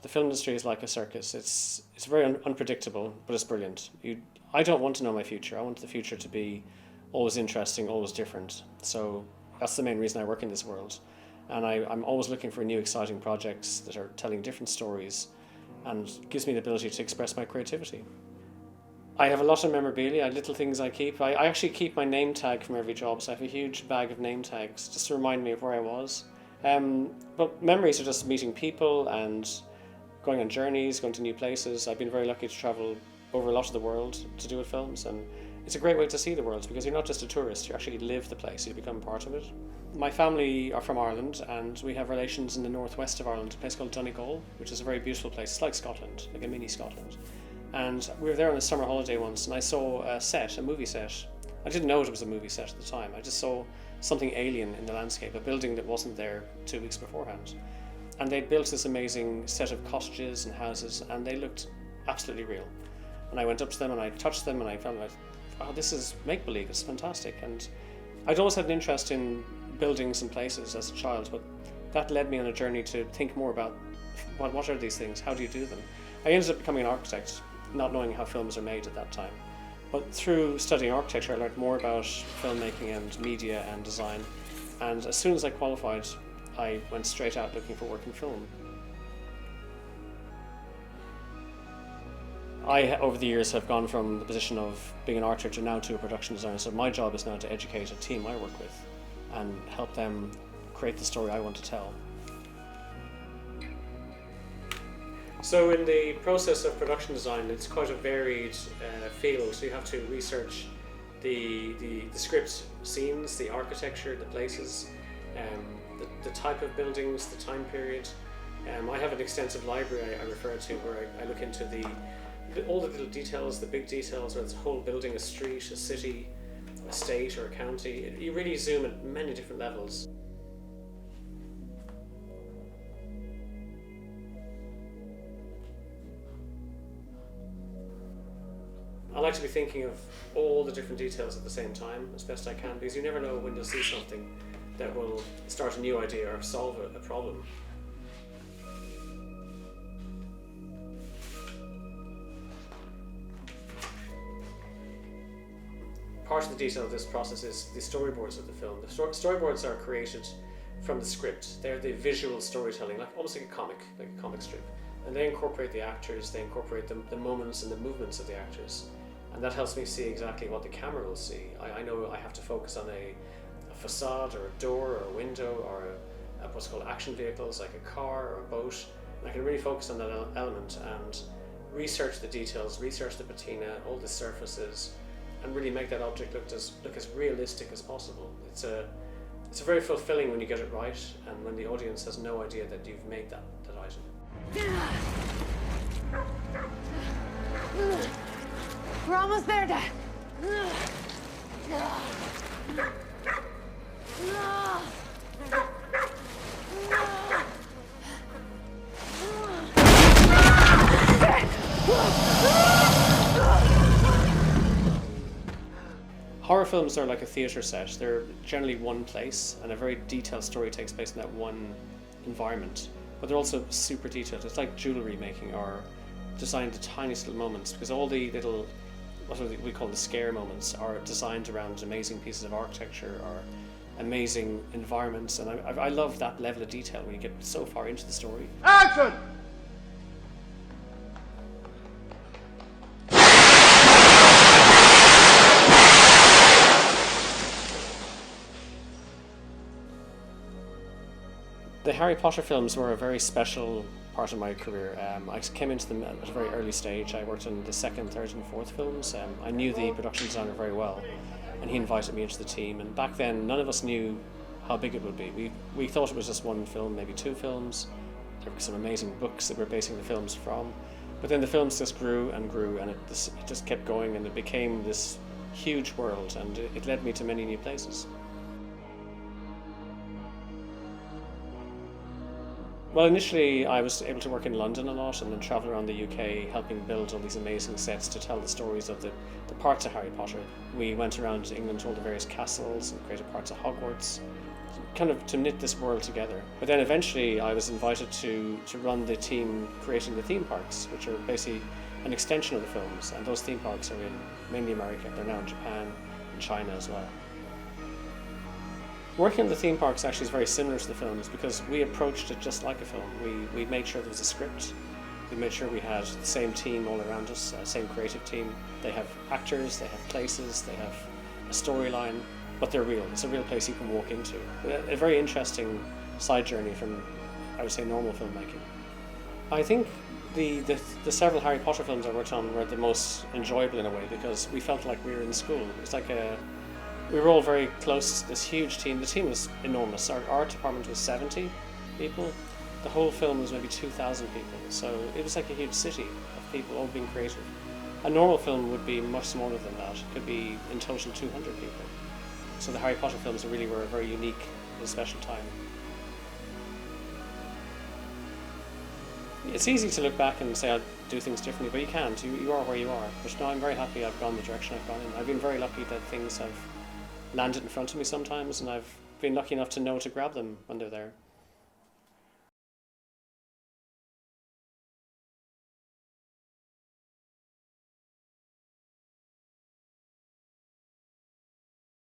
The film industry is like a circus. It's very unpredictable, but it's brilliant. I don't want to know my future. I want the future to be always interesting, always different. So that's the main reason I work in this world. And I'm always looking for new exciting projects that are telling different stories and gives me the ability to express my creativity. I have a lot of memorabilia, little things I keep. I actually keep my name tag from every job, so I have a huge bag of name tags just to remind me of where I was. But memories are just meeting people and going on journeys, going to new places. I've been very lucky to travel over a lot of the world to do with films, and it's a great way to see the world because you're not just a tourist, you actually live the place, you become part of it. My family are from Ireland, and we have relations in the northwest of Ireland, a place called Donegal, which is a very beautiful place. It's like Scotland, like a mini Scotland. And we were there on a summer holiday once, and I saw a movie set. I didn't know it was a movie set at the time. I just saw something alien in the landscape, a building that wasn't there 2 weeks beforehand. And they'd built this amazing set of cottages and houses, and they looked absolutely real. And I went up to them and I touched them and I felt like, oh, this is make-believe, it's fantastic. And I'd always had an interest in buildings and places as a child, but that led me on a journey to think more about what are these things, how do you do them? I ended up becoming an architect, not knowing how films are made at that time. But through studying architecture, I learned more about filmmaking and media and design. And as soon as I qualified, I went straight out looking for work in film. I, over the years, have gone from the position of being an architect now to a production designer. So my job is now to educate a team I work with and help them create the story I want to tell. So in the process of production design, it's quite a varied field. So you have to research the script scenes, the architecture, the places, the type of buildings, the time period. I have an extensive library I refer to where I look into all the little details, the big details, whether it's a whole building, a street, a city, a state or a county. You really zoom at many different levels. I like to be thinking of all the different details at the same time as best I can, because you never know when you'll see something that will start a new idea or solve a problem. Part of the detail of this process is the storyboards of the film. The storyboards are created from the script. They're the visual storytelling, almost like a comic strip. And they incorporate the actors, they incorporate the moments and the movements of the actors. And that helps me see exactly what the camera will see. I know I have to focus on a facade or a door or a window or what's called action vehicles like a car or a boat. And I can really focus on that element and research the details, research the patina, all the surfaces, and really make that object look as realistic as possible. It's very fulfilling when you get it right and when the audience has no idea that you've made that item. We're almost there, Dad. Horror films are like a theatre set. They're generally one place, and a very detailed story takes place in that one environment. But they're also super detailed. It's like jewellery making or designed the tiniest little moments, because all the little, what we call the scare moments, are designed around amazing pieces of architecture or amazing environments. And I love that level of detail when you get so far into the story. Action! The Harry Potter films were a very special part of my career. I came into them at a very early stage. I worked on the second, third and fourth films. I knew the production designer very well, and he invited me into the team. And back then, none of us knew how big it would be. We thought it was just one film, maybe two films. There were some amazing books that we're basing the films from. But then the films just grew, and it just kept going, and it became this huge world, and it led me to many new places. Well, initially I was able to work in London a lot and then travel around the UK helping build all these amazing sets to tell the stories of the parts of Harry Potter. We went around England to all the various castles and created parts of Hogwarts. kind of to knit this world together. But then eventually I was invited to run the team creating the theme parks, which are basically an extension of the films, and those theme parks are in mainly America. They're now in Japan and China as well. Working on the theme parks actually is very similar to the films because we approached it just like a film. We made sure there was a script. We made sure we had the same team all around us, same creative team. They have actors, they have places, they have a storyline, but they're real. It's a real place you can walk into. A very interesting side journey from, I would say, normal filmmaking. I think the several Harry Potter films I worked on were the most enjoyable in a way because we felt like we were in school. It's like we were all very close, this huge team. The team was enormous. Our art department was 70 people. The whole film was maybe 2,000 people. So it was like a huge city of people all being creative. A normal film would be much smaller than that. It could be in total 200 people. So the Harry Potter films really were very unique at a special time. It's easy to look back and say I'd do things differently, but you can't. You are where you are. But no, I'm very happy I've gone the direction I've gone in. I've been very lucky that things have landed in front of me sometimes, and I've been lucky enough to know to grab them when they're there.